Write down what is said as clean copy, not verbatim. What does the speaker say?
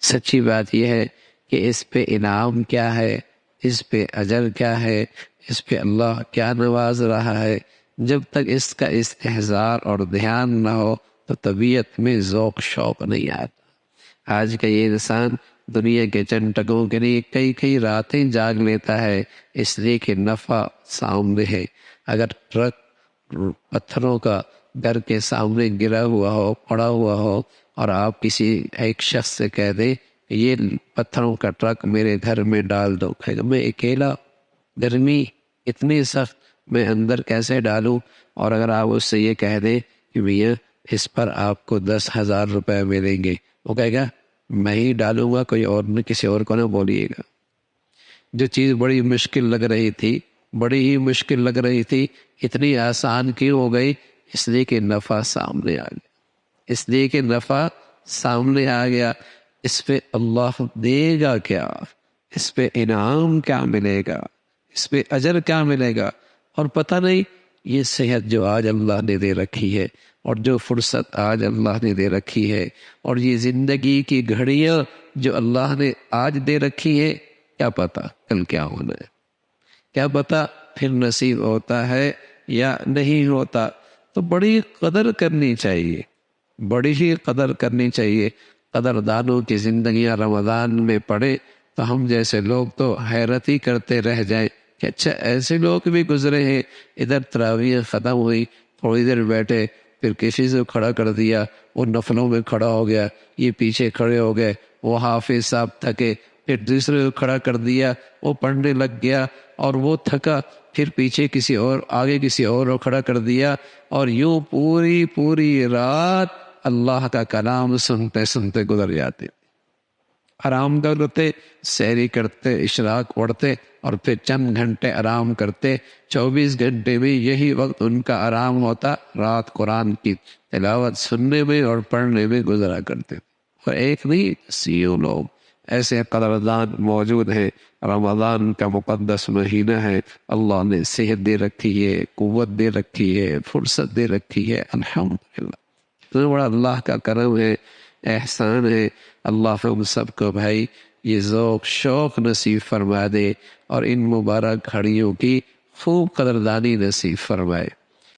سچی بات یہ ہے کہ اس پہ انعام کیا ہے، اس پہ اجر کیا ہے، اس پہ اللہ کیا نواز رہا ہے، جب تک اس کا استحضار اور دھیان نہ ہو تو طبیعت میں ذوق شوق نہیں آتا۔ آج کا یہ انسان دنیا کے چند ٹکوں کے لیے کئی کئی راتیں جاگ لیتا ہے، اس لیے کہ نفع سامنے ہے۔ اگر ٹرک پتھروں کا گھر کے سامنے گرا ہوا ہو، پڑا ہوا ہو، اور آپ کسی ایک شخص سے کہہ دیں کہ یہ پتھروں کا ٹرک میرے گھر میں ڈال دو، کہے گا میں اکیلا، گرمی اتنی سخت، میں اندر کیسے ڈالوں؟ اور اگر آپ اس سے یہ کہہ دیں کہ میاں اس پر آپ کو 10,000 روپے ملیں گے، وہ کہے گا میں ہی ڈالوں گا، کوئی اور نہ، کسی اور کو نہ بولیے گا۔ جو چیز بڑی مشکل لگ رہی تھی، بڑی ہی مشکل لگ رہی تھی، اتنی آسان کیوں ہو گئی؟ اس لیے کہ نفع سامنے آ گیا، اس لیے کہ نفع سامنے آ گیا۔ اس پہ اللہ دے گا کیا؟ اس پہ انعام کیا ملے گا؟ اس پہ اجر کیا ملے گا؟ اور پتہ نہیں یہ صحت جو آج اللہ نے دے رکھی ہے، اور جو فرصت آج اللہ نے دے رکھی ہے، اور یہ زندگی کی گھڑیاں جو اللہ نے آج دے رکھی ہے، کیا پتہ کل کیا ہونا ہے، کیا پتہ پھر نصیب ہوتا ہے یا نہیں ہوتا۔ تو بڑی قدر کرنی چاہیے، بڑی ہی قدر کرنی چاہیے۔ قدردانوں کی زندگیاں رمضان میں پڑے تو ہم جیسے لوگ تو حیرت ہی کرتے رہ جائیں کہ اچھا ایسے لوگ بھی گزرے ہیں۔ ادھر تراویح ختم ہوئی، تھوڑی دیر بیٹھے، پھر کسی سے کھڑا کر دیا، وہ نفلوں میں کھڑا ہو گیا، یہ پیچھے کھڑے ہو گئے، وہ حافظ صاحب تھکے، پھر دوسرے کو کھڑا کر دیا، وہ پڑھنے لگ گیا، اور وہ تھکا، پھر پیچھے کسی اور، آگے کسی اور کو کھڑا کر دیا، اور یوں پوری پوری رات اللہ کا کلام سنتے سنتے گزر جاتے، آرام کرتے، سحری کرتے، اشراق پڑھتے، اور پھر چند گھنٹے آرام کرتے۔ 24 گھنٹے میں یہی وقت ان کا آرام ہوتا، رات قرآن کی تلاوت سننے میں اور پڑھنے میں گزرا کرتے۔ اور ایک نہیں، سیوں لوگ ایسے قدردان موجود ہیں۔ رمضان کا مقدس مہینہ ہے، اللہ نے صحت دے رکھی ہے، قوت دے رکھی ہے، فرصت دے رکھی ہے، الحمدللہ۔ تو بڑا اللہ کا کرم ہے، احسان ہے۔ اللہ ہم سب کو بھائی یہ ذوق شوق نصیب فرما دے، اور ان مبارک گھڑیوں کی خوب قدردانی نصیب فرمائے۔